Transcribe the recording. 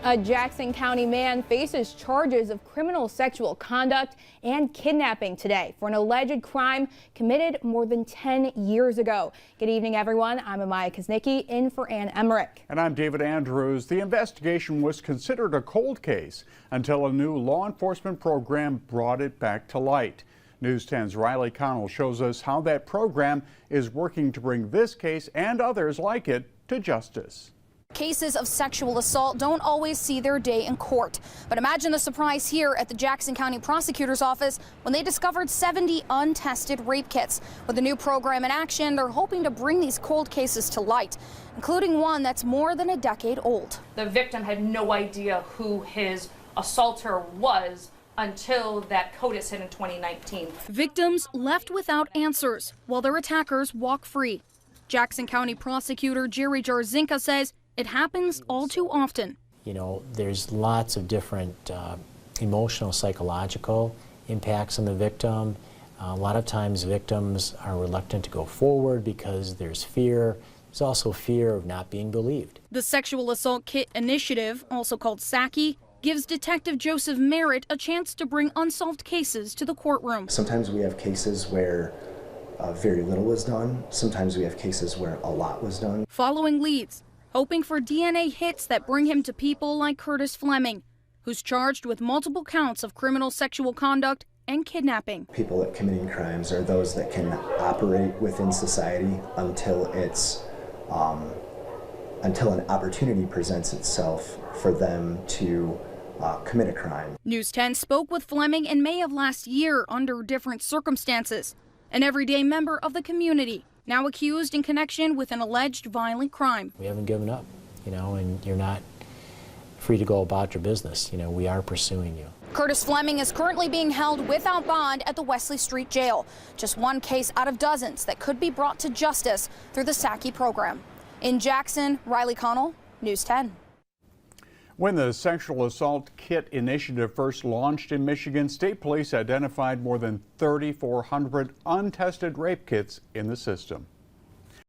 A Jackson County man faces charges of criminal sexual conduct and kidnapping today for an alleged crime committed more than 10 years ago. Good evening, everyone. I'm Amaya Kuznicki in for Ann Emmerich. And I'm David Andrews. The investigation was considered a cold case until a new law enforcement program brought it back to light. News 10's Riley Connell shows us how that program is working to bring this case and others like it to justice. Cases of sexual assault don't always see their day in court. But imagine the surprise here at the Jackson County Prosecutor's Office when they discovered 70 untested rape kits. With the new program in action, they're hoping to bring these cold cases to light, including one that's more than a decade old. The victim had no idea who his assaulter was until that CODIS hit in 2019. Victims left without answers while their attackers walk free. Jackson County Prosecutor Jerry Jarzinka says it happens all too often. You know, there's lots of different emotional, psychological impacts on the victim. A lot of times victims are reluctant to go forward because there's fear. There's also fear of not being believed. The Sexual Assault Kit Initiative, also called SAKI, gives Detective Joseph Merritt a chance to bring unsolved cases to the courtroom. Sometimes we have cases where very little was done. Sometimes we have cases where a lot was done. Following leads, hoping for DNA hits that bring him to people like Curtis Fleming, who's charged with multiple counts of criminal sexual conduct and kidnapping. People that committing crimes are those that can operate within society until an opportunity presents itself for them to commit a crime. News 10 spoke with Fleming in May of last year under different circumstances. An everyday member of the community, now accused in connection with an alleged violent crime. We haven't given up, you know, and you're not free to go about your business. You know, we are pursuing you. Curtis Fleming is currently being held without bond at the Wesley Street Jail. Just one case out of dozens that could be brought to justice through the SAKI program. In Jackson, Riley Connell, News 10. When the Sexual Assault Kit Initiative first launched in Michigan, state police identified more than 3,400 untested rape kits in the system.